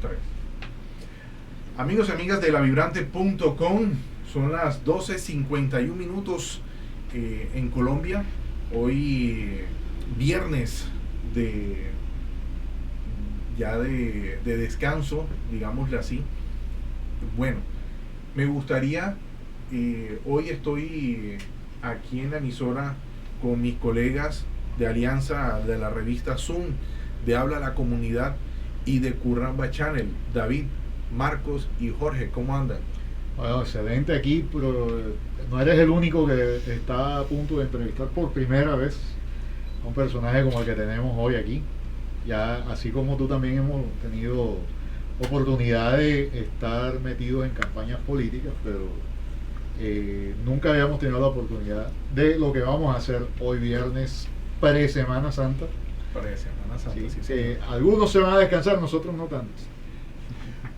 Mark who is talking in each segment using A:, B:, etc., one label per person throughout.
A: 3. Amigos y amigas de lavibrante.com, son las 12:51 minutos en Colombia. Hoy viernes de descanso, digámosle así. Bueno, me gustaría, hoy estoy aquí en la emisora con mis colegas de Alianza de la revista Zoom, de Habla la Comunidad y de Curramba Channel. David, Marcos y Jorge, ¿cómo andan?
B: Bueno, excelente aquí, pero no eres el único que está a punto de entrevistar por primera vez a un personaje como el que tenemos hoy aquí. Ya, así como tú, también hemos tenido oportunidad de estar metidos en campañas políticas, pero nunca habíamos tenido la oportunidad de lo que vamos a hacer hoy viernes pre-Semana Santa.
A: Pre-Semana Santa, sí.
B: Algunos se van a descansar, nosotros no tantos.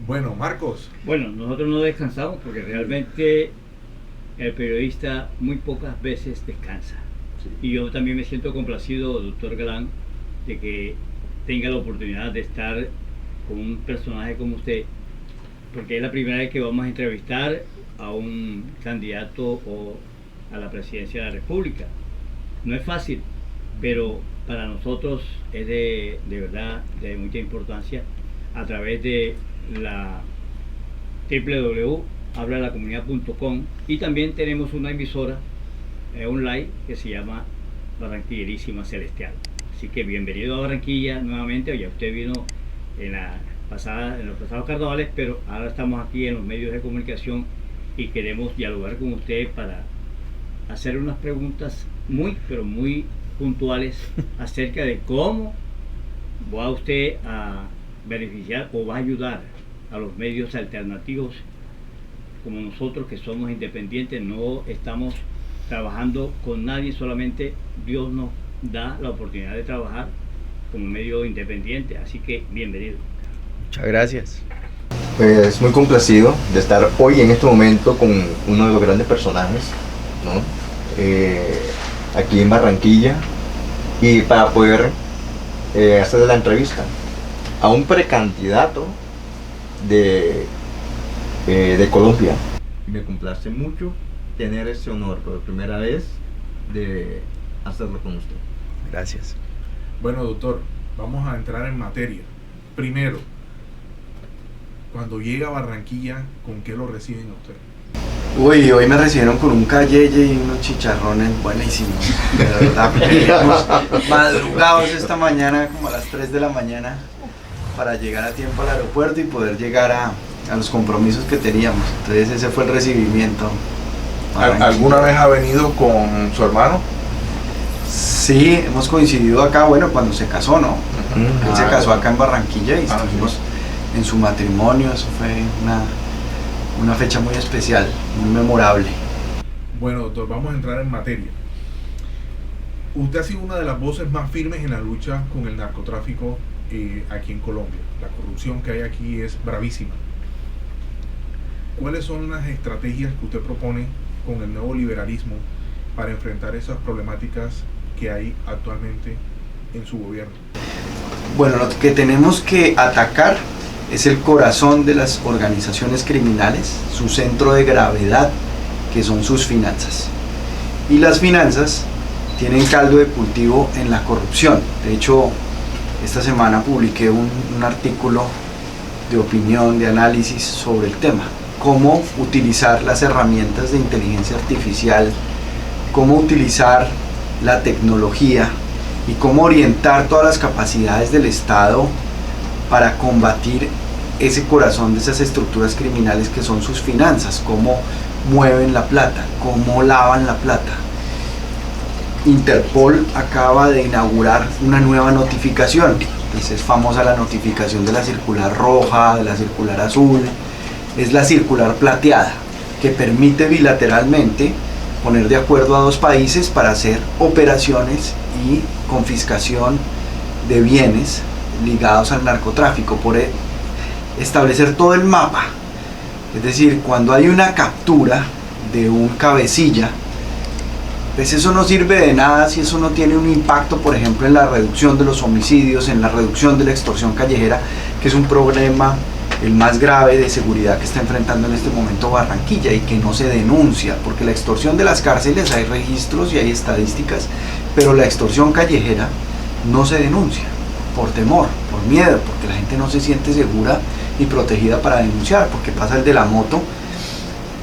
A: Bueno, Marcos.
C: Bueno, nosotros no descansamos porque realmente el periodista muy pocas veces descansa.
B: Sí.
C: Y yo también me siento complacido, doctor Galán, de que tenga la oportunidad de estar con un personaje como usted, porque es la primera vez que vamos a entrevistar a un candidato o a la presidencia de la República. No es fácil, pero para nosotros es de verdad de mucha importancia, a través de la www.hablalacomunidad.com, y también tenemos una emisora online que se llama Barranquillerísima Celestial. Así que bienvenido a Barranquilla nuevamente. Ya usted vino en los pasados carnavales, pero ahora estamos aquí en los medios de comunicación y queremos dialogar con usted para hacer unas preguntas muy, pero muy puntuales acerca de cómo va usted a beneficiar o va a ayudar a los medios alternativos como nosotros, que somos independientes. No estamos trabajando con nadie, solamente Dios nos da la oportunidad de trabajar como medio independiente. Así que bienvenido.
D: Muchas gracias. Pues muy complacido de estar hoy en este momento con uno de los grandes personajes, ¿no? Aquí en Barranquilla, y para poder hacer la entrevista a un precandidato de Colombia. Me complace mucho tener ese honor por primera vez de hacerlo con usted.
E: Gracias.
A: Bueno, doctor, vamos a entrar en materia. Primero, cuando llega a Barranquilla, ¿con qué lo reciben a usted?
E: Uy, hoy me recibieron con un cayeye y unos chicharrones buenísimos. De verdad, veníamos madrugados esta mañana, como a las 3 de la mañana, para llegar a tiempo al aeropuerto y poder llegar a los compromisos que teníamos. Entonces ese fue el recibimiento.
A: ¿Alguna vez ha venido con su hermano?
E: Sí, hemos coincidido acá, bueno, cuando se casó, ¿no? Él se casó acá en Barranquilla y estuvimos en su matrimonio. Eso fue una fecha muy especial, muy memorable.
A: Bueno, doctor, vamos a entrar en materia. Usted ha sido una de las voces más firmes en la lucha con el narcotráfico aquí en Colombia. La corrupción que hay aquí es bravísima. ¿Cuáles son las estrategias que usted propone con el nuevo liberalismo para enfrentar esas problemáticas que hay actualmente en su gobierno?
E: Bueno, lo que tenemos que atacar es el corazón de las organizaciones criminales, su centro de gravedad, que son sus finanzas. Y las finanzas tienen caldo de cultivo en la corrupción. De hecho, esta semana publiqué un artículo de opinión, de análisis sobre el tema. Cómo utilizar las herramientas de inteligencia artificial, cómo utilizar la tecnología y cómo orientar todas las capacidades del Estado para combatir ese corazón de esas estructuras criminales que son sus finanzas, cómo mueven la plata, cómo lavan la plata. Interpol acaba de inaugurar una nueva notificación, pues es famosa la notificación de la circular roja, de la circular azul, es la circular plateada, que permite bilateralmente poner de acuerdo a dos países para hacer operaciones y confiscación de bienes ligados al narcotráfico, por establecer todo el mapa. Es decir, cuando hay una captura de un cabecilla, pues eso no sirve de nada si eso no tiene un impacto, por ejemplo, en la reducción de los homicidios, en la reducción de la extorsión callejera, que es un problema el más grave de seguridad que está enfrentando en este momento Barranquilla y que no se denuncia, porque la extorsión de las cárceles hay registros y hay estadísticas, pero la extorsión callejera no se denuncia por temor, por miedo, porque la gente no se siente segura y protegida para denunciar, porque pasa el de la moto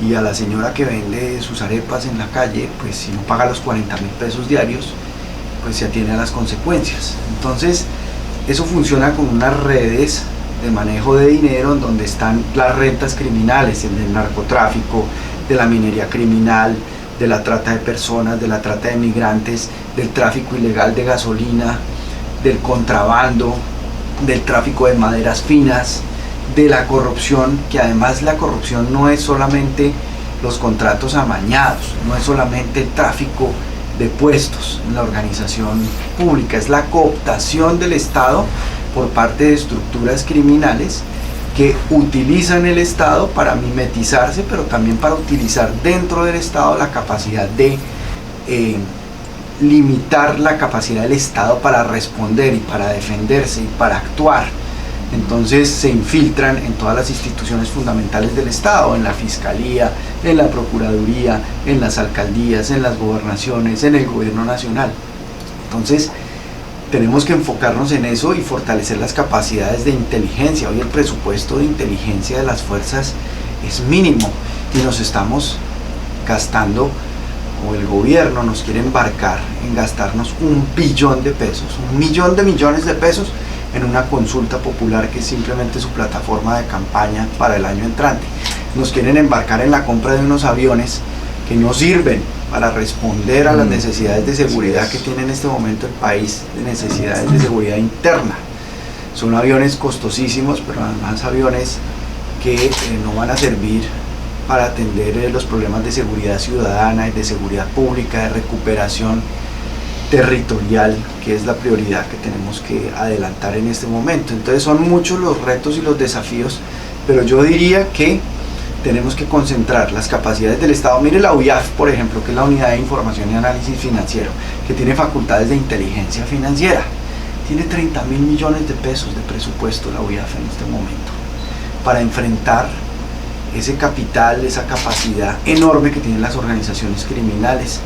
E: y a la señora que vende sus arepas en la calle, pues si no paga los 40.000 pesos diarios, pues se atiene a las consecuencias. Entonces eso funciona con unas redes de manejo de dinero en donde están las rentas criminales, el del narcotráfico, de la minería criminal, de la trata de personas, de la trata de migrantes, del tráfico ilegal de gasolina, del contrabando, del tráfico de maderas finas, de la corrupción, que además la corrupción no es solamente los contratos amañados, no es solamente el tráfico de puestos en la organización pública, es la cooptación del Estado por parte de estructuras criminales que utilizan el Estado para mimetizarse, pero también para utilizar dentro del Estado la capacidad de limitar la capacidad del Estado para responder y para defenderse y para actuar. Entonces se infiltran en todas las instituciones fundamentales del Estado, en la Fiscalía, en la Procuraduría, en las alcaldías, en las gobernaciones, en el gobierno nacional. Entonces tenemos que enfocarnos en eso y fortalecer las capacidades de inteligencia. Hoy el presupuesto de inteligencia de las fuerzas es mínimo y nos estamos gastando, o el gobierno nos quiere embarcar en gastarnos 1 billón de pesos, 1 millón de millones de pesos en una consulta popular que es simplemente su plataforma de campaña para el año entrante. Nos quieren embarcar en la compra de unos aviones que no sirven para responder a las necesidades de seguridad que tiene en este momento el país, de necesidades de seguridad interna. Son aviones costosísimos, pero además aviones que no van a servir para atender los problemas de seguridad ciudadana y de seguridad pública, de recuperación territorial, que es la prioridad que tenemos que adelantar en este momento. Entonces son muchos los retos y los desafíos, pero yo diría que tenemos que concentrar las capacidades del Estado. Mire la UIAF, por ejemplo, que es la Unidad de Información y Análisis Financiero, que tiene facultades de inteligencia financiera. Tiene 30.000 millones de pesos de presupuesto la UIAF en este momento para enfrentar ese capital, esa capacidad enorme que tienen las organizaciones criminales.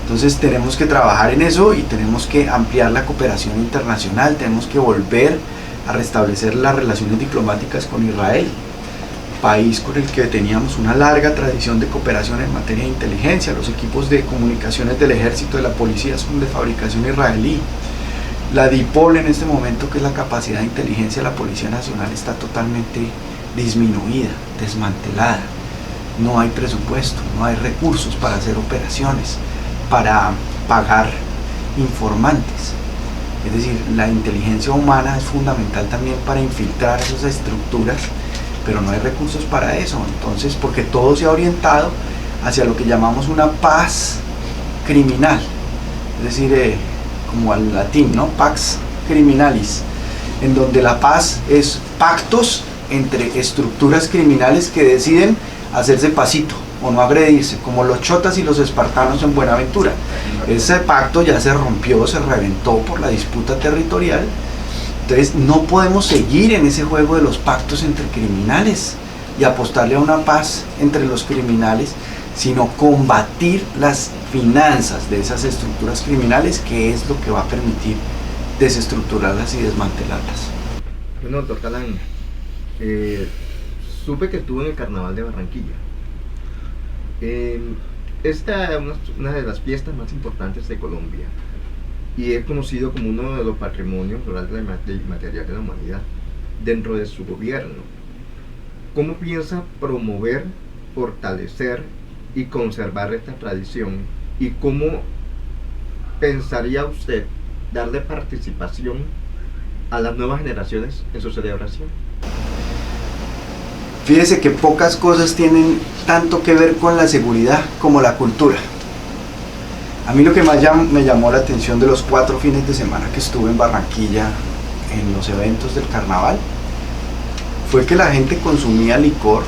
E: Entonces tenemos que trabajar en eso y tenemos que ampliar la cooperación internacional, tenemos que volver a restablecer las relaciones diplomáticas con Israel, país con el que teníamos una larga tradición de cooperación en materia de inteligencia. Los equipos de comunicaciones del ejército y de la policía son de fabricación israelí. La DIPOL en este momento, que es la capacidad de inteligencia de la Policía Nacional, está totalmente disminuida, desmantelada. No hay presupuesto, no hay recursos para hacer operaciones, para pagar informantes. Es decir, la inteligencia humana es fundamental también para infiltrar esas estructuras, pero no hay recursos para eso. Entonces, porque todo se ha orientado hacia lo que llamamos una paz criminal, es decir, como al latín, ¿no? Pax criminalis, en donde la paz es pactos entre estructuras criminales que deciden hacerse pasito o no agredirse, como los chotas y los espartanos en Buenaventura. Ese pacto ya se rompió, se reventó por la disputa territorial. Entonces no podemos seguir en ese juego de los pactos entre criminales y apostarle a una paz entre los criminales, sino combatir las finanzas de esas estructuras criminales, que es lo que va a permitir desestructurarlas y desmantelarlas.
D: Bueno, doctor Calán, supe que estuvo en el Carnaval de Barranquilla. Esta es una de las fiestas más importantes de Colombia y es conocido como uno de los patrimonios culturales y materiales de la humanidad dentro de su gobierno. ¿Cómo piensa promover, fortalecer y conservar esta tradición? ¿Y cómo pensaría usted darle participación a las nuevas generaciones en su celebración?
E: Fíjese que pocas cosas tienen tanto que ver con la seguridad como la cultura. A mí lo que más me llamó la atención de los 4 fines de semana que estuve en Barranquilla en los eventos del carnaval fue que la gente consumía licor,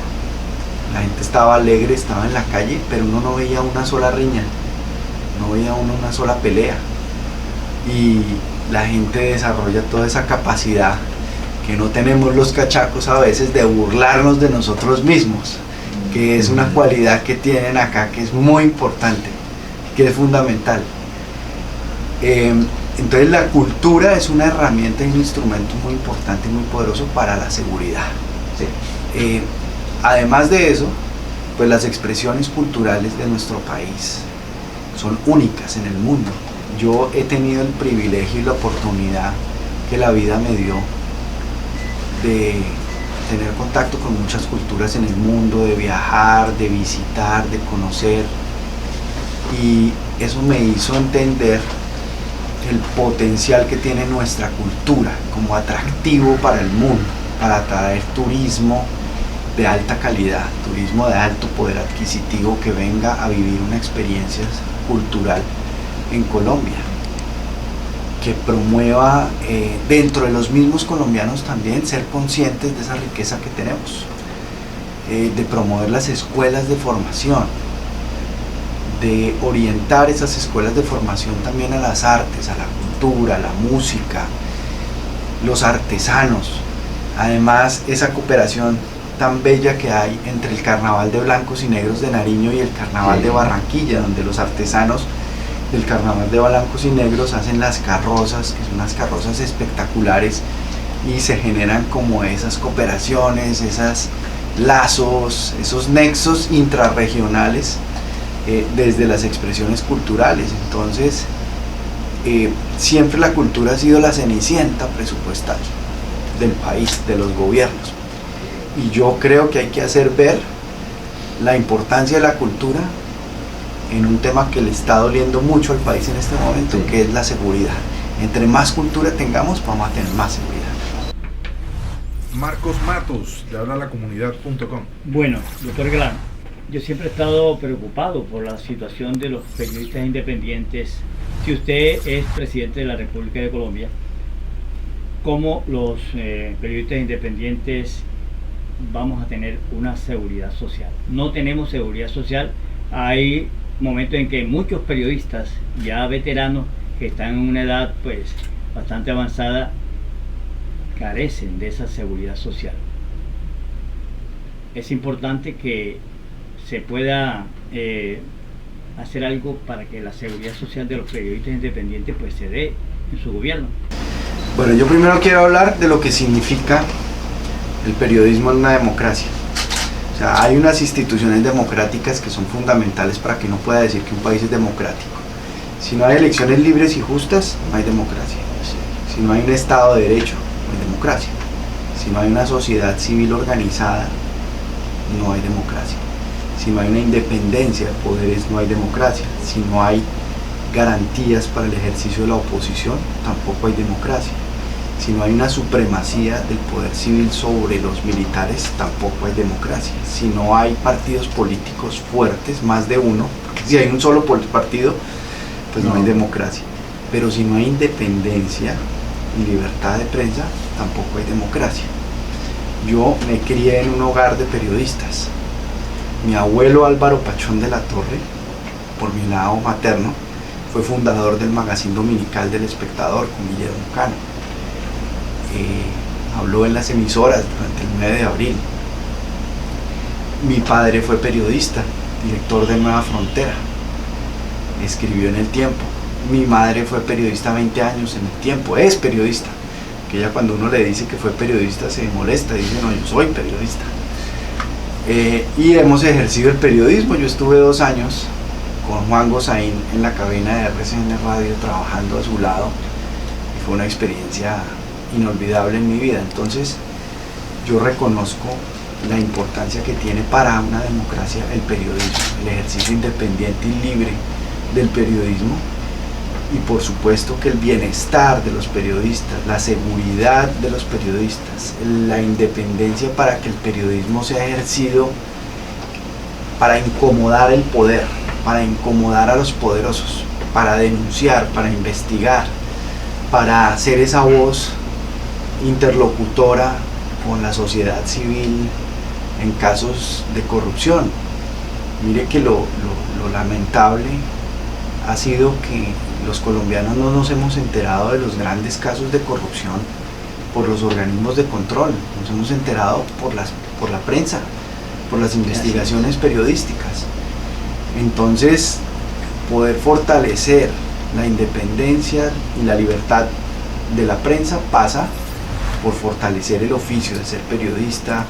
E: la gente estaba alegre, estaba en la calle, pero uno no veía una sola riña, no veía una sola pelea. Y la gente desarrolla toda esa capacidad que no tenemos los cachacos a veces de burlarnos de nosotros mismos, que es una cualidad que tienen acá que es muy importante, que es fundamental. Entonces la cultura es una herramienta y un instrumento muy importante y muy poderoso para la seguridad.
D: Sí.
E: Además de eso, pues las expresiones culturales de nuestro país son únicas en el mundo. Yo he tenido el privilegio y la oportunidad que la vida me dio de tener contacto con muchas culturas en el mundo, de viajar, de visitar, de conocer, y eso me hizo entender el potencial que tiene nuestra cultura como atractivo para el mundo, para atraer turismo de alta calidad, turismo de alto poder adquisitivo que venga a vivir una experiencia cultural en Colombia, que promueva dentro de los mismos colombianos también ser conscientes de esa riqueza que tenemos, de promover las escuelas de formación, de orientar esas escuelas de formación también a las artes, a la cultura, a la música, los artesanos. Además, esa cooperación tan bella que hay entre el Carnaval de Blancos y Negros de Nariño y el Carnaval de Barranquilla, donde los artesanos del Carnaval de Blancos y Negros hacen las carrozas, que son unas carrozas espectaculares, y se generan como esas cooperaciones, esos lazos, esos nexos intrarregionales desde las expresiones culturales. Entonces, siempre la cultura ha sido la cenicienta presupuestal del país, de los gobiernos. Y yo creo que hay que hacer ver la importancia de la cultura en un tema que le está doliendo mucho al país en este momento,
D: sí,
E: que es la seguridad. Entre más cultura tengamos, vamos a tener más seguridad.
A: Marcos Matos, de hablalacomunidad.com.
C: Bueno, doctor Galán, yo siempre he estado preocupado por la situación de los periodistas independientes. Si usted es presidente de la República de Colombia, ¿cómo los periodistas independientes vamos a tener una seguridad social? No tenemos seguridad social. Hay momentos en que muchos periodistas ya veteranos que están en una edad pues bastante avanzada carecen de esa seguridad social. Es importante que se pueda hacer algo para que la seguridad social de los periodistas independientes pues se dé en su gobierno.
E: Bueno, yo primero quiero hablar de lo que significa el periodismo en una democracia. O sea, hay unas instituciones democráticas que son fundamentales para que uno pueda decir que un país es democrático. Si no hay elecciones libres y justas, no hay democracia. Si no hay un Estado de Derecho, no hay democracia. Si no hay una sociedad civil organizada, no hay democracia. Si no hay una independencia de poderes, no hay democracia. Si no hay garantías para el ejercicio de la oposición, tampoco hay democracia. Si no hay una supremacía del poder civil sobre los militares, tampoco hay democracia. Si no hay partidos políticos fuertes, más de uno, si hay un solo partido, pues no hay democracia. Pero si no hay independencia y libertad de prensa, tampoco hay democracia. Yo me crié en un hogar de periodistas. Mi abuelo Álvaro Pachón de la Torre, por mi lado materno, fue fundador del magazine dominical del Espectador con Guillermo Cano. Habló en las emisoras durante el 9 de abril. Mi padre fue periodista, director de Nueva Frontera, escribió en El Tiempo. Mi madre fue periodista 20 años en El Tiempo, es periodista, que ella cuando uno le dice que fue periodista se molesta, dice no, yo soy periodista. Y hemos ejercido el periodismo. Yo estuve 2 años con Juan Gozaín en la cabina de RCN Radio trabajando a su lado y fue una experiencia inolvidable en mi vida. Entonces yo reconozco la importancia que tiene para una democracia el periodismo, el ejercicio independiente y libre del periodismo, y por supuesto que el bienestar de los periodistas, la seguridad de los periodistas, la independencia para que el periodismo sea ejercido para incomodar el poder, para incomodar a los poderosos, para denunciar, para investigar, para ser esa voz interlocutora con la sociedad civil en casos de corrupción. Mire que lo lamentable ha sido que los colombianos no nos hemos enterado de los grandes casos de corrupción por los organismos de control, nos hemos enterado por la prensa, por las investigaciones periodísticas. Entonces, poder fortalecer la independencia y la libertad de la prensa pasa por fortalecer el oficio de ser periodista,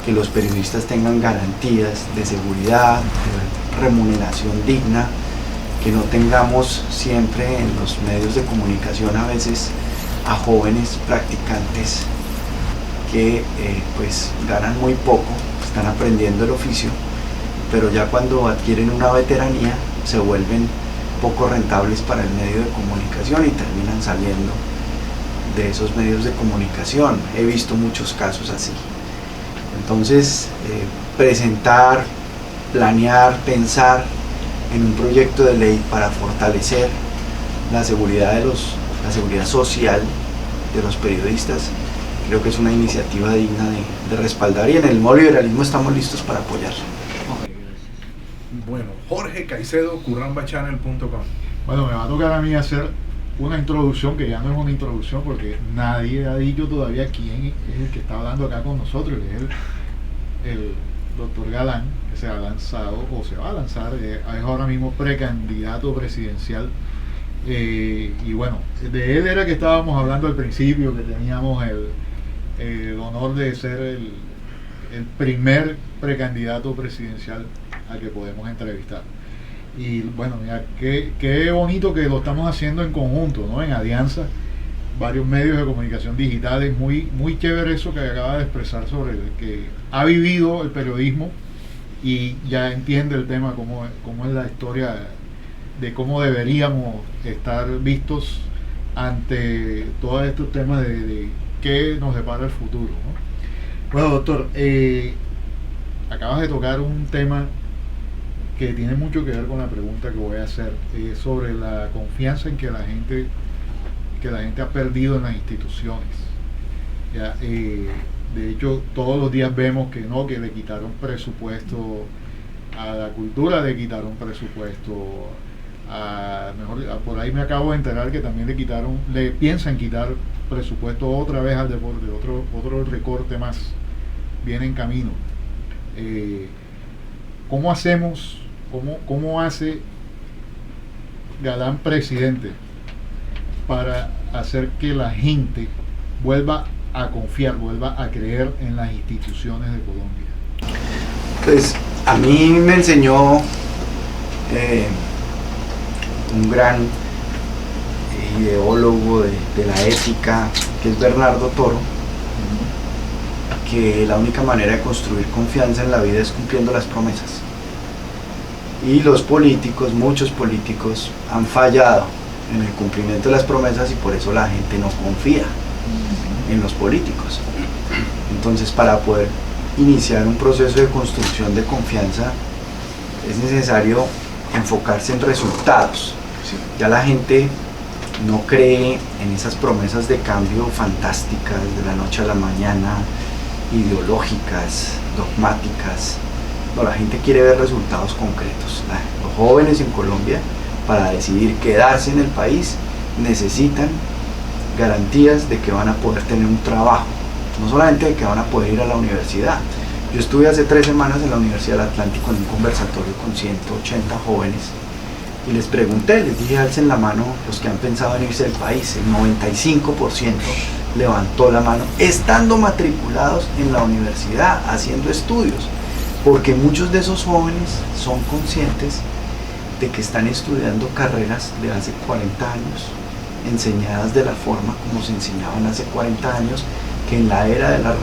E: que los periodistas tengan garantías de seguridad, de remuneración digna, que no tengamos siempre en los medios de comunicación a veces a jóvenes practicantes que pues ganan muy poco, están aprendiendo el oficio, pero ya cuando adquieren una veteranía se vuelven poco rentables para el medio de comunicación y terminan saliendo de esos medios de comunicación. He visto muchos casos así. Entonces, presentar, planear, pensar en un proyecto de ley para fortalecer la seguridad social de los periodistas, creo que es una iniciativa digna de respaldar, y en el nuevo liberalismo estamos listos para apoyarla.
A: Bueno, Jorge Caicedo, currambachannel.com.
B: Bueno, me va a tocar a mí hacer una introducción que ya no es una introducción porque nadie ha dicho todavía quién es el que está hablando acá con nosotros, que es el doctor Galán, que se ha lanzado o se va a lanzar, es ahora mismo precandidato presidencial. Y bueno, de él era que estábamos hablando al principio, que teníamos el honor de ser el primer precandidato presidencial al que podemos entrevistar. Y bueno, mira, qué bonito que lo estamos haciendo en conjunto, ¿no? En alianza, varios medios de comunicación digitales, muy chévere eso que acaba de expresar sobre el que ha vivido el periodismo y ya entiende el tema, cómo es la historia de cómo deberíamos estar vistos ante todos estos temas de qué nos depara el futuro, ¿no? Bueno, doctor, acabas de tocar un tema que tiene mucho que ver con la pregunta que voy a hacer, sobre la confianza en que la gente ha perdido en las instituciones. Ya, de hecho, todos los días vemos que le quitaron presupuesto a la cultura, le quitaron presupuesto por ahí me acabo de enterar que también le piensan quitar presupuesto otra vez al deporte, otro recorte más viene en camino. ¿Cómo hacemos? ¿Cómo hace Galán presidente para hacer que la gente vuelva a confiar, vuelva a creer en las instituciones de Colombia?
E: Pues a mí me enseñó un gran ideólogo de la ética, que es Bernardo Toro, que la única manera de construir confianza en la vida es cumpliendo las promesas. Y los políticos, muchos políticos, han fallado en el cumplimiento de las promesas y por eso la gente no confía en los políticos. Entonces, para poder iniciar un proceso de construcción de confianza es necesario enfocarse en resultados. Ya la gente no cree en esas promesas de cambio fantásticas de la noche a la mañana, ideológicas, dogmáticas. No, la gente quiere ver resultados concretos. Los jóvenes en Colombia, para decidir quedarse en el país, necesitan garantías de que van a poder tener un trabajo, no solamente de que van a poder ir a la universidad. Yo estuve hace 3 semanas en la Universidad del Atlántico en un conversatorio con 180 jóvenes y les pregunté, les dije, alcen la mano los que han pensado en irse del país. El 95% levantó la mano estando matriculados en la universidad, haciendo estudios, porque muchos de esos jóvenes son conscientes de que están estudiando carreras de hace 40 años, enseñadas de la forma como se enseñaban hace 40 años, que en la era de la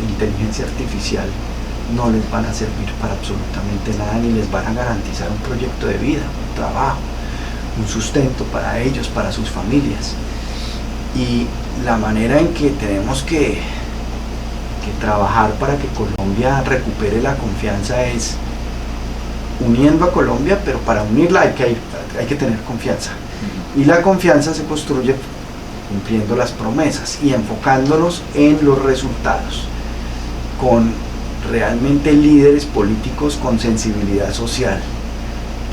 E: inteligencia artificial no les van a servir para absolutamente nada, ni les van a garantizar un proyecto de vida, un trabajo, un sustento para ellos, para sus familias. Y la manera en que tenemos que trabajar para que Colombia recupere la confianza es uniendo a Colombia, pero para unirla hay que tener confianza. Y la confianza se construye cumpliendo las promesas y enfocándonos en los resultados, con realmente líderes políticos con sensibilidad social,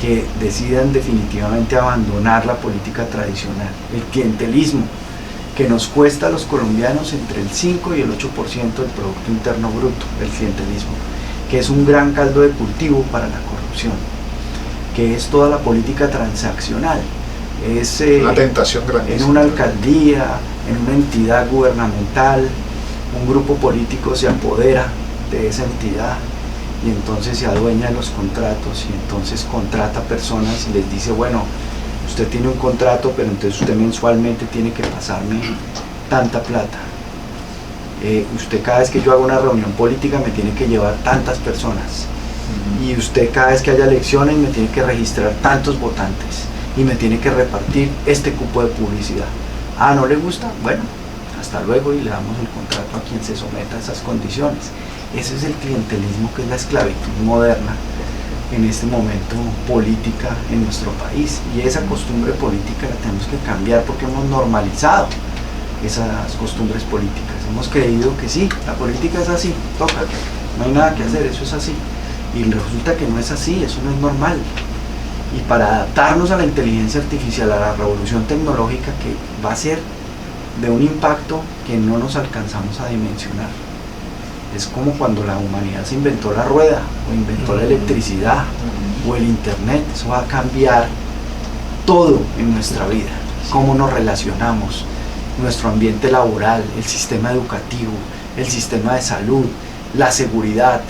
E: que decidan definitivamente abandonar la política tradicional, el clientelismo, que nos cuesta a los colombianos entre el 5 y el 8% del Producto Interno Bruto, el clientelismo, que es un gran caldo de cultivo para la corrupción, que es toda la política transaccional. Es
B: una tentación grandísima.
E: en una alcaldía, en una entidad gubernamental, un grupo político se apodera de esa entidad y entonces se adueña de los contratos y entonces contrata personas y les dice, bueno, usted tiene un contrato, pero entonces usted mensualmente tiene que pasarme tanta plata. Usted cada vez que yo haga una reunión política me tiene que llevar tantas personas. Y usted cada vez que haya elecciones me tiene que registrar tantos votantes y me tiene que repartir este cupo de publicidad. Ah, ¿no le gusta? Bueno, hasta luego y le damos el contrato a quien se someta a esas condiciones. Ese es el clientelismo, que es la esclavitud moderna en este momento política en nuestro país, y esa costumbre política la tenemos que cambiar porque hemos normalizado esas costumbres políticas. Hemos creído que sí, la política es así, toca, no hay nada que hacer, eso es así, y resulta que no es así, eso no es normal. Y para adaptarnos a la inteligencia artificial, a la revolución tecnológica que va a ser de un impacto que no nos alcanzamos a dimensionar. Es como cuando la humanidad se inventó la rueda, o inventó la electricidad, o el internet. Eso va a cambiar todo en nuestra vida, cómo nos relacionamos, nuestro ambiente laboral, el sistema educativo, el sistema de salud, la seguridad,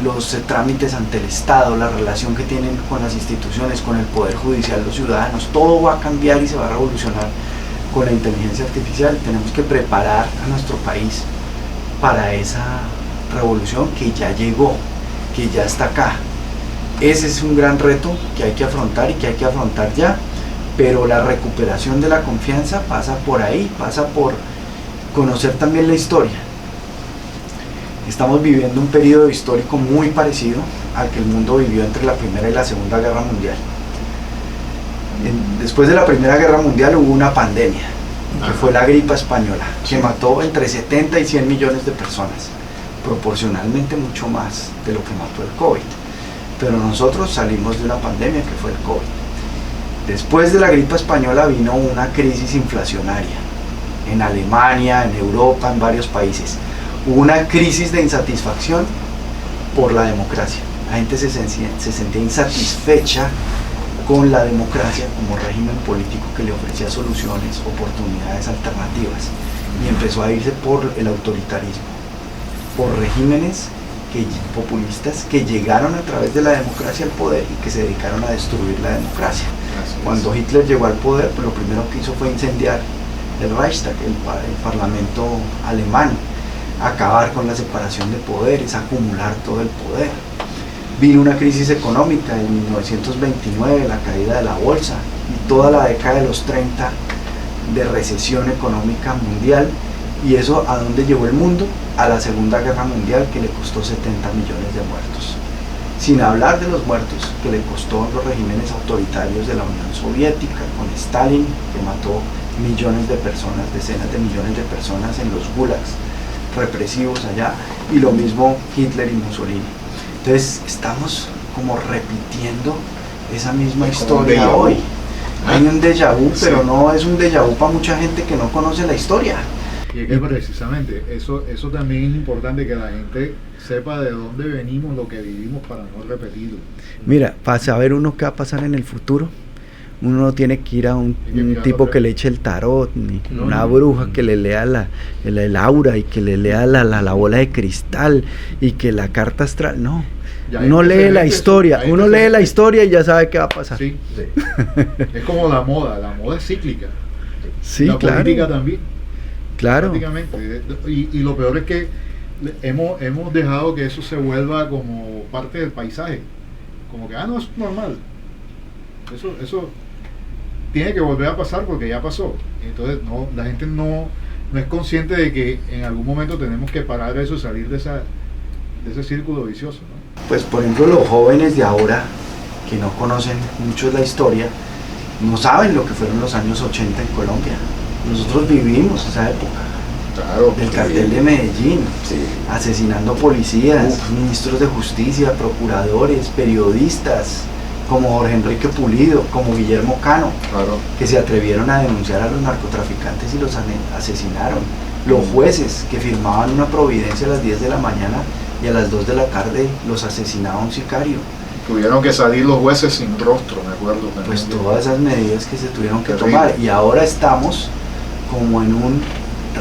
E: los trámites ante el Estado, la relación que tienen con las instituciones, con el poder judicial, los ciudadanos. Todo va a cambiar y se va a revolucionar con la inteligencia artificial. Tenemos que preparar a nuestro país para esa revolución que ya llegó, que ya está acá. Ese es un gran reto que hay que afrontar y que hay que afrontar ya, pero la recuperación de la confianza pasa por ahí, pasa por conocer también la historia. Estamos viviendo un periodo histórico muy parecido al que el mundo vivió entre la Primera y la Segunda Guerra Mundial. Después de la Primera Guerra Mundial hubo una pandemia, que fue la gripa española, que mató entre 70 y 100 millones de personas, proporcionalmente mucho más de lo que mató el COVID. Pero nosotros salimos de una pandemia que fue el COVID. Después de la gripa española vino una crisis inflacionaria, en Alemania, en Europa, en varios países. Hubo una crisis de insatisfacción por la democracia. La gente se sentía insatisfecha con la democracia como régimen político que le ofrecía soluciones, oportunidades alternativas, y empezó a irse por el autoritarismo, por regímenes populistas que llegaron a través de la democracia al poder y que se dedicaron a destruir la democracia. Cuando Hitler llegó al poder, pues lo primero que hizo fue incendiar el Reichstag, el parlamento alemán, acabar con la separación de poderes, acumular todo el poder. Vino una crisis económica en 1929, la caída de la bolsa, y toda la década de los 30 de recesión económica mundial. ¿Y eso a dónde llevó el mundo? A la Segunda Guerra Mundial, que le costó 70 millones de muertos. Sin hablar de los muertos que le costó los regímenes autoritarios de la Unión Soviética, con Stalin, que mató millones de personas, decenas de millones de personas en los gulags represivos allá, y lo mismo Hitler y Mussolini. Entonces estamos como repitiendo esa misma historia hoy. Hay un déjà vu, pero no es un déjà vu para mucha gente que no conoce la historia.
B: Y es que precisamente eso también es importante, que la gente sepa de dónde venimos, lo que vivimos, para no repetirlo.
E: Mira, para saber uno qué va a pasar en el futuro, uno no tiene que ir a un tipo que le eche el tarot, ni una bruja que le lea el aura y que le lea la bola de cristal y que la carta astral. No, uno lee la historia, y ya sabe qué va a pasar.
B: Sí. Es como la moda es cíclica.
E: Sí,
B: la
E: claro.
B: política también.
E: Claro.
B: Prácticamente. Y lo peor es que hemos dejado que eso se vuelva como parte del paisaje. Como que, no, es normal. Eso tiene que volver a pasar porque ya pasó. Entonces la gente no es consciente de que en algún momento tenemos que parar eso y salir de ese círculo vicioso, ¿no?
E: Pues por ejemplo, los jóvenes de ahora, que no conocen mucho la historia, no saben lo que fueron los años 80 en Colombia. Nosotros vivimos esa época.
A: Claro,
E: del cartel de Medellín,
A: sí,
E: asesinando policías, ministros de justicia, procuradores, periodistas, como Jorge Enrique Pulido, como Guillermo Cano,
B: Claro.
E: que se atrevieron a denunciar a los narcotraficantes y los asesinaron. Los jueces que firmaban una providencia a las 10 de la mañana y a las 2 de la tarde los asesinaba un sicario.
B: Tuvieron que salir los jueces sin rostro, me acuerdo.
E: Pues todas esas medidas que se tuvieron que
B: Terrible.
E: tomar, y ahora estamos como en un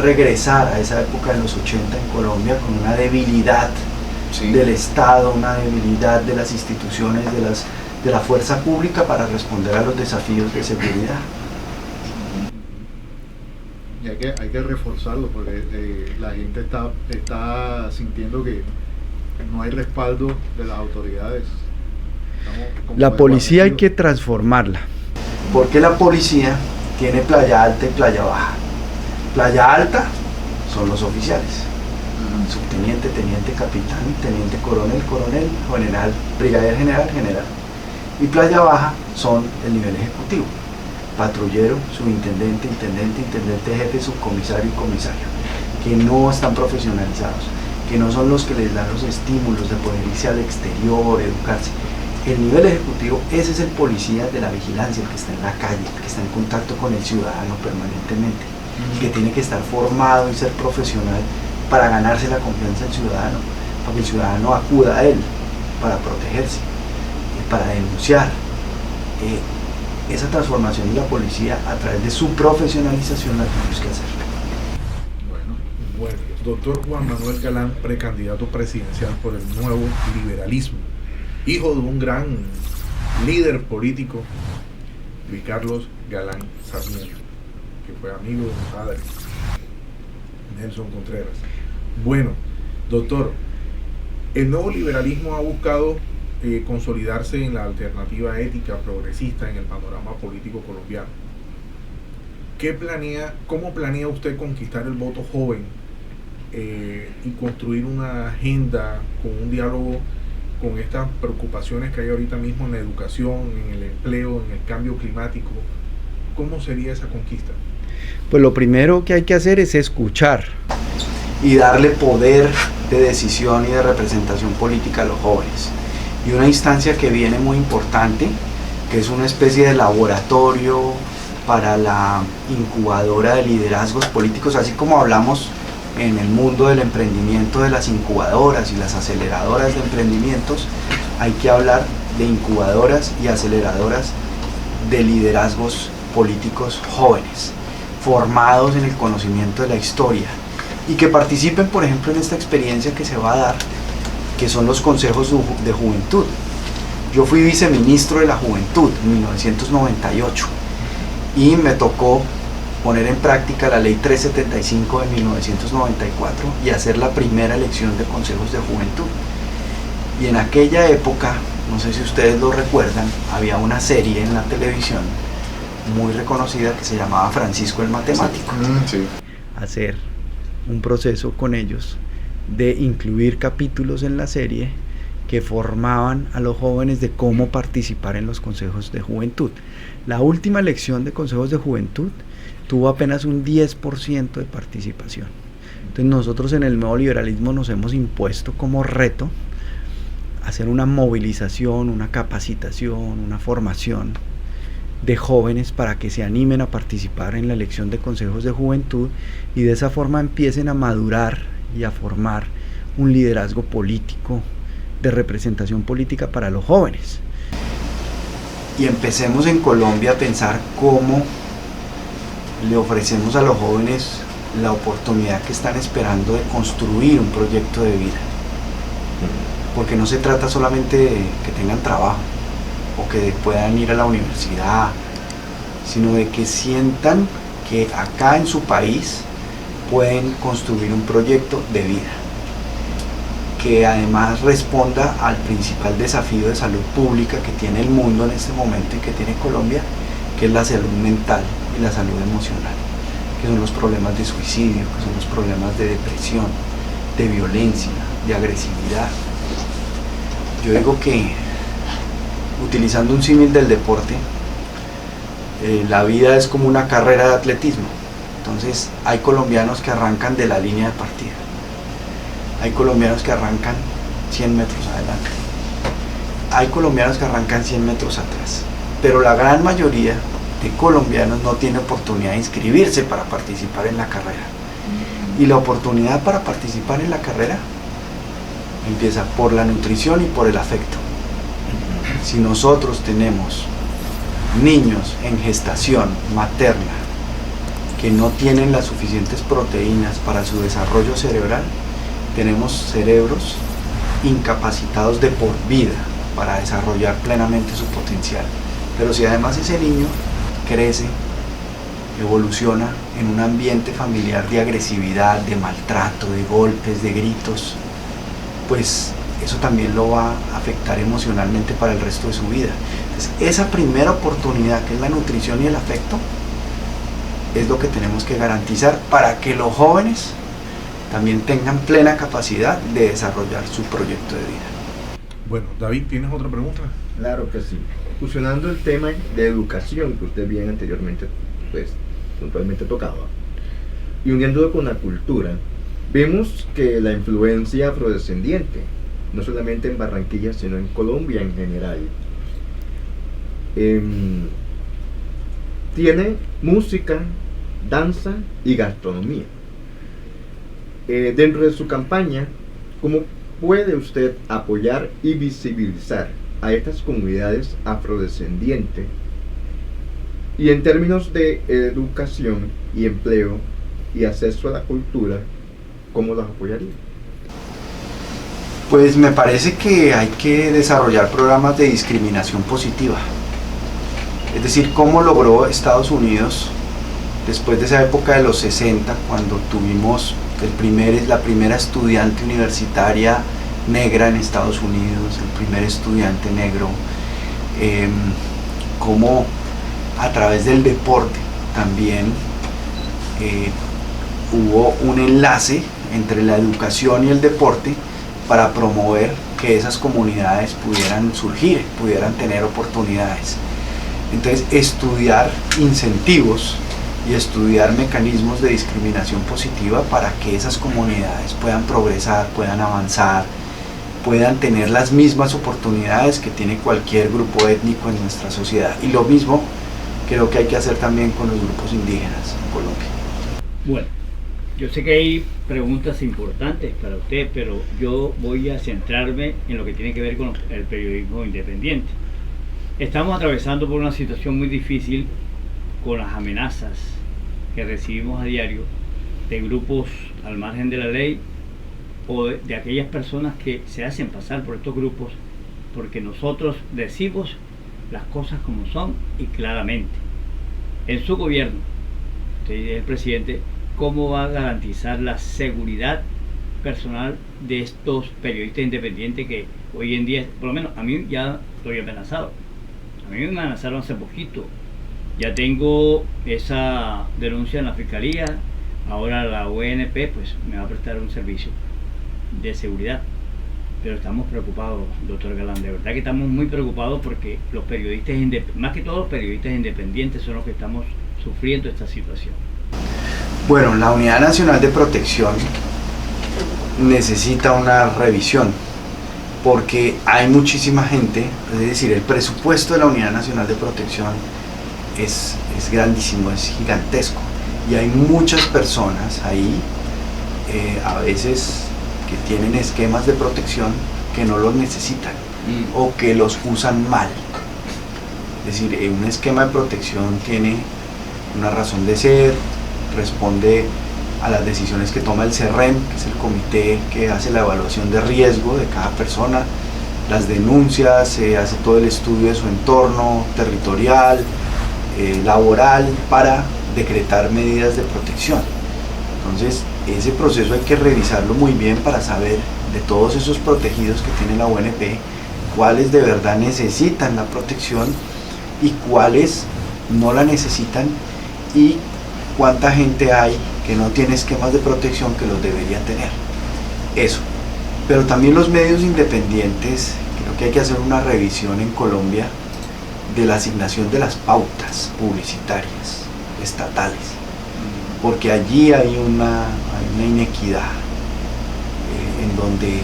E: regresar a esa época de los 80 en Colombia, con una debilidad
B: Sí.
E: del Estado, una debilidad de las instituciones, de la fuerza pública para responder a los desafíos de seguridad.
B: Y hay que reforzarlo porque la gente está sintiendo que no hay respaldo de las autoridades. Estamos como
E: La policía hay que
B: desguarnecidos.
E: transformarla, porque la policía tiene playa alta y playa baja. Playa alta son los oficiales, subteniente, teniente, capitán, teniente coronel, coronel, general, brigadier general, general. Y playa baja son el nivel ejecutivo, patrullero, subintendente, intendente, intendente jefe, subcomisario y comisario, que no están profesionalizados, que no son los que les dan los estímulos de poder irse al exterior, educarse. El nivel ejecutivo, ese es el policía de la vigilancia, el que está en la calle, el que está en contacto con el ciudadano permanentemente, que tiene que estar formado y ser profesional para ganarse la confianza del ciudadano, para que el ciudadano acuda a él, para protegerse, para denunciar. Esa transformación de la policía a través de su profesionalización la tenemos que hacer.
A: Bueno, doctor Juan Manuel Galán, precandidato presidencial por el Nuevo Liberalismo, hijo de un gran líder político, Luis Carlos Galán Sarmiento, que fue amigo de mi padre, Nelson Contreras. Bueno, doctor, el Nuevo Liberalismo ha buscado consolidarse en la alternativa ética progresista en el panorama político colombiano. ¿Cómo planea usted conquistar el voto joven y construir una agenda con un diálogo con estas preocupaciones que hay ahorita mismo en la educación, en el empleo, en el cambio climático? ¿Cómo sería esa conquista?
E: Pues lo primero que hay que hacer es escuchar y darle poder de decisión y de representación política a los jóvenes. Y una instancia que viene muy importante, que es una especie de laboratorio para la incubadora de liderazgos políticos, así como hablamos en el mundo del emprendimiento de las incubadoras y las aceleradoras de emprendimientos, hay que hablar de incubadoras y aceleradoras de liderazgos políticos jóvenes, formados en el conocimiento de la historia, y que participen, por ejemplo, en esta experiencia que se va a dar, que son los consejos de juventud. Yo fui viceministro de la juventud en 1998 y me tocó poner en práctica la ley 375 de 1994 y hacer la primera elección de consejos de juventud. Y en aquella época, no sé si ustedes lo recuerdan, había una serie en la televisión muy reconocida que se llamaba Francisco el Matemático.
B: Sí.
E: Hacer un proceso con ellos de incluir capítulos en la serie que formaban a los jóvenes de cómo participar en los consejos de juventud. La última elección de consejos de juventud tuvo apenas un 10% de participación. Entonces nosotros en el Nuevo Liberalismo nos hemos impuesto como reto hacer una movilización, una capacitación, una formación de jóvenes para que se animen a participar en la elección de consejos de juventud y de esa forma empiecen a madurar y a formar un liderazgo político, de representación política para los jóvenes. Y empecemos en Colombia a pensar cómo le ofrecemos a los jóvenes la oportunidad que están esperando de construir un proyecto de vida. Porque no se trata solamente de que tengan trabajo o que puedan ir a la universidad, sino de que sientan que acá en su país pueden construir un proyecto de vida que además responda al principal desafío de salud pública que tiene el mundo en este momento y que tiene Colombia, que es la salud mental y la salud emocional, que son los problemas de suicidio, que son los problemas de depresión, de violencia, de agresividad. Yo digo que, utilizando un símil del deporte, la vida es como una carrera de atletismo. Entonces hay colombianos que arrancan de la línea de partida, hay colombianos que arrancan 100 metros adelante, hay colombianos que arrancan 100 metros atrás, pero la gran mayoría de colombianos no tiene oportunidad de inscribirse para participar en la carrera. Y la oportunidad para participar en la carrera empieza por la nutrición y por el afecto. Si nosotros tenemos niños en gestación materna que no tienen las suficientes proteínas para su desarrollo cerebral, tenemos cerebros incapacitados de por vida para desarrollar plenamente su potencial. Pero si además ese niño crece, evoluciona en un ambiente familiar de agresividad, de maltrato, de golpes, de gritos, pues eso también lo va a afectar emocionalmente para el resto de su vida. Entonces, esa primera oportunidad, que es la nutrición y el afecto, es lo que tenemos que garantizar para que los jóvenes también tengan plena capacidad de desarrollar su proyecto de vida.
A: Bueno, David, ¿tienes otra pregunta?
D: Claro que sí. Fusionando el tema de educación que usted bien anteriormente, pues, puntualmente tocaba, y uniéndolo con la cultura, vemos que la influencia afrodescendiente, no solamente en Barranquilla, sino en Colombia en general, tiene música, danza y gastronomía. Dentro de su campaña, ¿cómo puede usted apoyar y visibilizar a estas comunidades afrodescendientes? Y en términos de educación y empleo y acceso a la cultura, ¿cómo las apoyaría?
E: Pues me parece que hay que desarrollar programas de discriminación positiva. Es decir, cómo logró Estados Unidos, después de esa época de los 60, cuando tuvimos la primera estudiante universitaria negra en Estados Unidos, el primer estudiante negro, cómo a través del deporte también hubo un enlace entre la educación y el deporte para promover que esas comunidades pudieran surgir, pudieran tener oportunidades. Entonces, estudiar incentivos y estudiar mecanismos de discriminación positiva para que esas comunidades puedan progresar, puedan avanzar, puedan tener las mismas oportunidades que tiene cualquier grupo étnico en nuestra sociedad. Y lo mismo creo que hay que hacer también con los grupos indígenas en Colombia.
C: Bueno, yo sé que hay preguntas importantes para usted, pero yo voy a centrarme en lo que tiene que ver con el periodismo independiente. Estamos atravesando por una situación muy difícil con las amenazas que recibimos a diario de grupos al margen de la ley o de aquellas personas que se hacen pasar por estos grupos porque nosotros decimos las cosas como son y claramente. En su gobierno, usted es el presidente, ¿cómo va a garantizar la seguridad personal de estos periodistas independientes que hoy en día, por lo menos a mí ya estoy amenazado? A mí me amenazaron hace poquito. Ya tengo esa denuncia en la fiscalía. Ahora la ONP pues me va a prestar un servicio de seguridad. Pero estamos preocupados, doctor Galán. De verdad que estamos muy preocupados porque los periodistas, más que todos los periodistas independientes, son los que estamos sufriendo esta situación.
E: Bueno, la Unidad Nacional de Protección necesita una revisión porque hay muchísima gente, es decir, el presupuesto de la Unidad Nacional de Protección es grandísimo, es gigantesco y hay muchas personas ahí, a veces que tienen esquemas de protección que no los necesitan o que los usan mal. Es decir, un esquema de protección tiene una razón de ser, responde a las decisiones que toma el CERREM, que es el comité que hace la evaluación de riesgo de cada persona, las denuncias, se hace todo el estudio de su entorno territorial, laboral, para decretar medidas de protección. Entonces, ese proceso hay que revisarlo muy bien para saber de todos esos protegidos que tiene la UNP, cuáles de verdad necesitan la protección y cuáles no la necesitan y cuánta gente hay que no tiene esquemas de protección que los debería tener. Eso. Pero también los medios independientes, creo que hay que hacer una revisión en Colombia de la asignación de las pautas publicitarias estatales, porque allí hay una inequidad en donde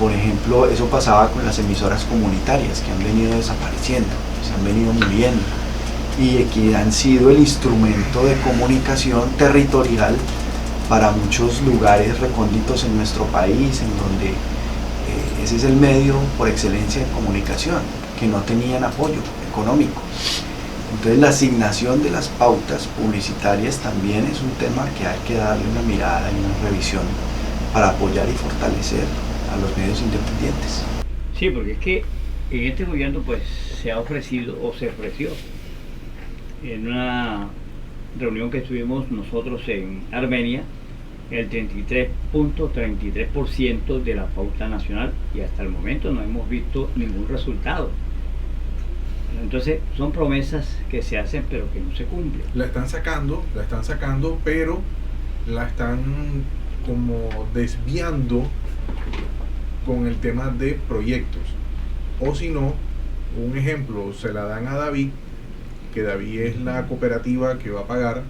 E: Por ejemplo, eso pasaba con las emisoras comunitarias que han venido desapareciendo, se han venido muriendo y que han sido el instrumento de comunicación territorial para muchos lugares recónditos en nuestro país, en donde ese es el medio por excelencia de comunicación, que no tenían apoyo económico. Entonces la asignación de las pautas publicitarias también es un tema que hay que darle una mirada y una revisión para apoyar y fortalecer a los medios independientes.
C: Sí, porque es que en este gobierno pues se ha ofrecido o se ofreció en una reunión que estuvimos nosotros en Armenia el 33.33% de la pauta nacional y hasta el momento no hemos visto ningún resultado. Entonces son promesas que se hacen pero que no se cumplen.
A: La están sacando, pero la están como desviando con el tema de proyectos. O si no, un ejemplo, se la dan a David, que David es la cooperativa que va a pagar,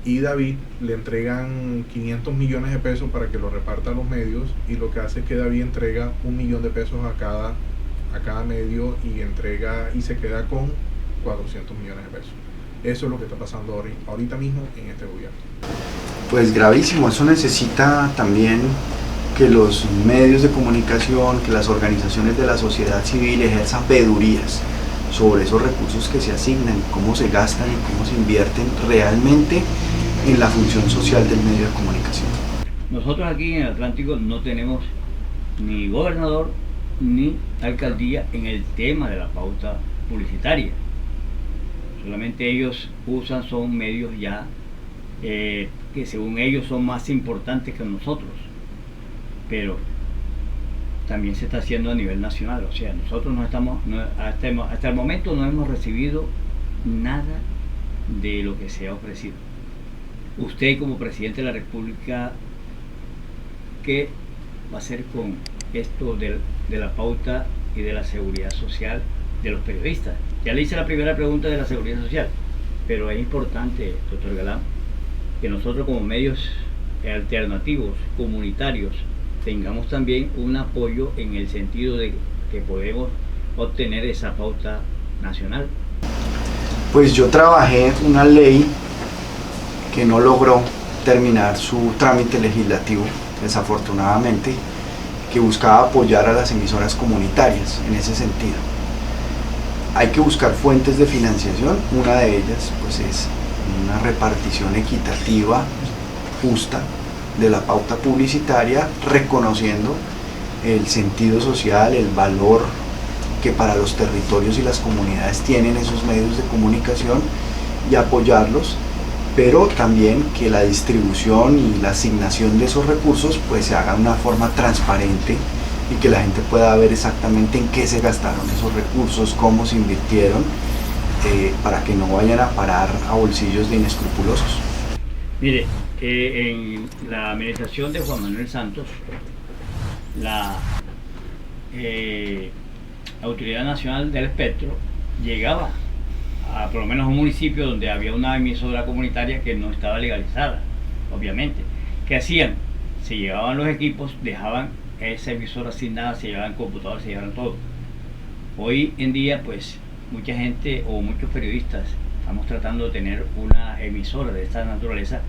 A: y David le entregan 500 millones de pesos para que lo reparta a los medios, y lo que hace es que David entrega 1 millón de pesos a cada medio y se queda con 400 millones de pesos. Eso es lo que está pasando ahorita mismo en este gobierno.
E: Pues gravísimo, eso necesita también que los medios de comunicación, que las organizaciones de la sociedad civil ejerzan veedurías sobre esos recursos que se asignan, cómo se gastan y cómo se invierten realmente en la función social del medio de comunicación.
C: Nosotros aquí en el Atlántico no tenemos ni gobernador ni alcaldía en el tema de la pauta publicitaria. Solamente ellos son medios ya que según ellos son más importantes que nosotros, pero también se está haciendo a nivel nacional. O sea, nosotros hasta el momento no hemos recibido nada de lo que se ha ofrecido. Usted como presidente de la República, ¿qué va a hacer con esto de la pauta y de la seguridad social de los periodistas? Ya le hice la primera pregunta de la seguridad social, pero es importante, doctor Galán, que nosotros como medios alternativos, comunitarios, tengamos también un apoyo en el sentido de que podemos obtener esa pauta nacional.
E: Pues yo trabajé una ley que no logró terminar su trámite legislativo, desafortunadamente, que buscaba apoyar a las emisoras comunitarias en ese sentido. Hay que buscar fuentes de financiación, una de ellas pues es una repartición equitativa, justa, de la pauta publicitaria, reconociendo el sentido social, el valor que para los territorios y las comunidades tienen esos medios de comunicación y apoyarlos, pero también que la distribución y la asignación de esos recursos pues se haga de una forma transparente y que la gente pueda ver exactamente en qué se gastaron esos recursos, cómo se invirtieron, para que no vayan a parar a bolsillos de inescrupulosos.
C: Mire, en la administración de Juan Manuel Santos, la Autoridad Nacional del Espectro llegaba a por lo menos un municipio donde había una emisora comunitaria que no estaba legalizada, obviamente. ¿Qué hacían? Se llevaban los equipos, dejaban esa emisora asignada, se llevaban computadores, se llevaban todo. Hoy en día, pues, mucha gente o muchos periodistas estamos tratando de tener una emisora de esta naturaleza,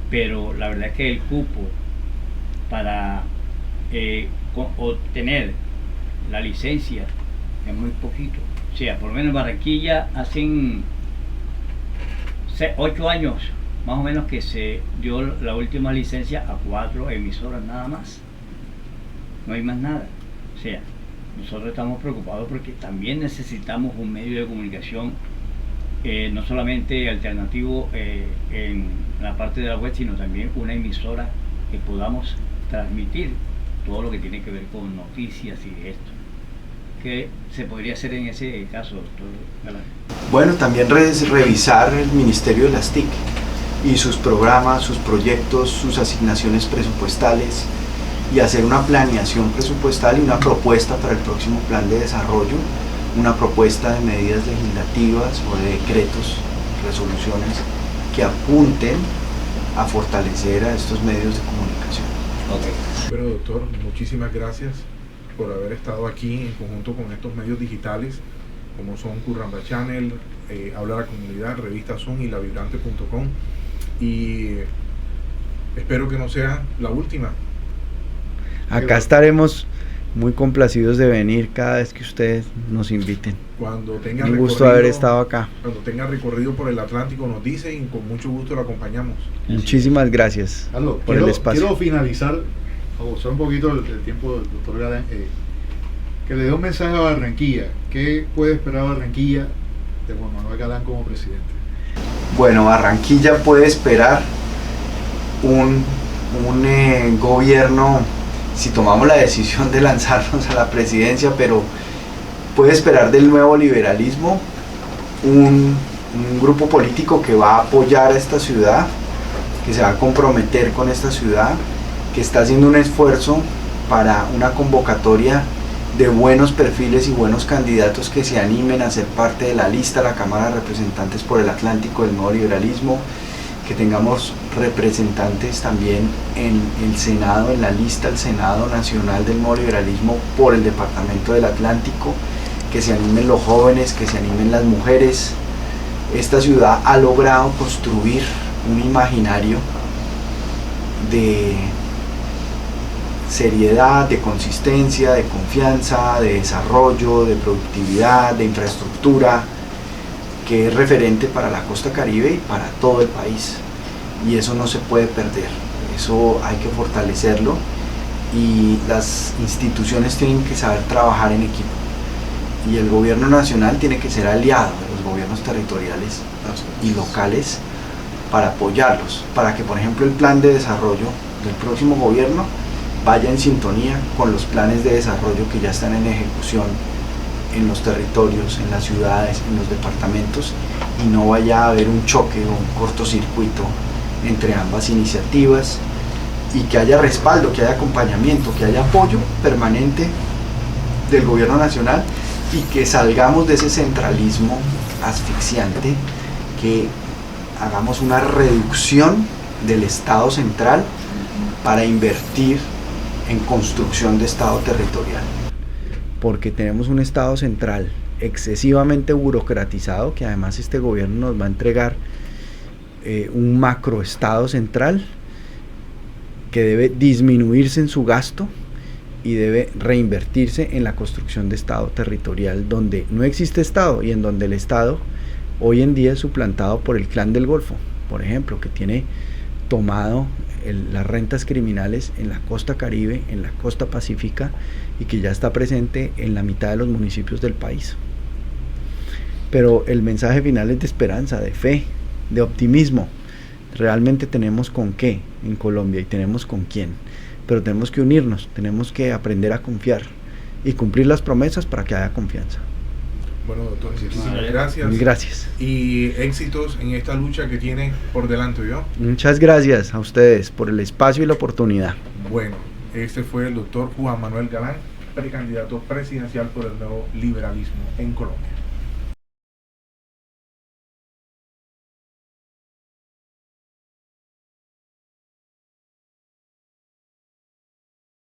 C: pero la verdad es que el cupo para obtener la licencia es muy poquito. O sea, por lo menos en Barranquilla hacen 8 años más o menos que se dio la última licencia a 4 emisoras nada más. No hay más nada. O sea, nosotros estamos preocupados porque también necesitamos un medio de comunicación no solamente alternativo en la parte de la web, sino también una emisora que podamos transmitir todo lo que tiene que ver con noticias y esto. ¿Qué se podría hacer en ese caso, doctor Galán?
E: Bueno, también revisar el Ministerio de las TIC y sus programas, sus proyectos, sus asignaciones presupuestales y hacer una planeación presupuestal y una propuesta para el próximo plan de desarrollo, una propuesta de medidas legislativas o de decretos, resoluciones que apunten a fortalecer a estos medios de comunicación.
C: Okay.
A: Pero doctor, muchísimas gracias. por haber estado aquí en conjunto con estos medios digitales como son Curramba Channel, Habla a la Comunidad, Revista Zoom y lavibrante.com, y espero que no sea la última.
F: Acá estaremos muy complacidos de venir cada vez que ustedes nos inviten.
A: Cuando tenga
F: Un gusto haber estado acá.
A: Cuando tenga recorrido por el Atlántico nos dice y con mucho gusto lo acompañamos.
F: Muchísimas gracias
B: Carlos,
F: por el espacio.
B: Quiero finalizar, abusar un poquito el tiempo del doctor Galán, que le dé un mensaje a Barranquilla. ¿Qué puede esperar Barranquilla de Juan Manuel Galán como presidente?
E: Bueno, Barranquilla puede esperar un gobierno, si tomamos la decisión de lanzarnos a la presidencia, pero puede esperar del nuevo liberalismo un grupo político que va a apoyar a esta ciudad, que se va a comprometer con esta ciudad, que está haciendo un esfuerzo para una convocatoria de buenos perfiles y buenos candidatos que se animen a ser parte de la lista de la Cámara de Representantes por el Atlántico del nuevo liberalismo, que tengamos representantes también en el Senado, en la lista del Senado Nacional del nuevo liberalismo por el Departamento del Atlántico, que se animen los jóvenes, que se animen las mujeres. Esta ciudad ha logrado construir un imaginario de seriedad, de consistencia, de confianza, de desarrollo, de productividad, de infraestructura, que es referente para la costa Caribe y para todo el país. Y eso no se puede perder, eso hay que fortalecerlo, y las instituciones tienen que saber trabajar en equipo. Y el gobierno nacional tiene que ser aliado de los gobiernos territoriales y locales para apoyarlos, para que, por ejemplo, el plan de desarrollo del próximo gobierno vaya en sintonía con los planes de desarrollo que ya están en ejecución en los territorios, en las ciudades, en los departamentos, y no vaya a haber un choque o un cortocircuito entre ambas iniciativas, y que haya respaldo, que haya acompañamiento, que haya apoyo permanente del gobierno nacional, y que salgamos de ese centralismo asfixiante, que hagamos una reducción del Estado central para invertir en construcción de Estado territorial.
F: Porque tenemos un Estado central excesivamente burocratizado, que además este gobierno nos va a entregar un macroestado central que debe disminuirse en su gasto y debe reinvertirse en la construcción de Estado territorial, donde no existe Estado y en donde el Estado hoy en día es suplantado por el Clan del Golfo, por ejemplo, que tiene tomado las rentas criminales en la costa Caribe, en la costa Pacífica, y que ya está presente en la mitad de los municipios del país. Pero el mensaje final es de esperanza, de fe, de optimismo. Realmente tenemos con qué en Colombia y tenemos con quién, pero tenemos que unirnos, tenemos que aprender a confiar y cumplir las promesas para que haya confianza.
A: Bueno, doctor, muchísimas gracias.
F: Gracias.
A: Y éxitos en esta lucha que tiene por delante, ¿yo?
F: Muchas gracias a ustedes por el espacio y la oportunidad.
A: Bueno, este fue el doctor Juan Manuel Galán, precandidato presidencial por el nuevo liberalismo en Colombia.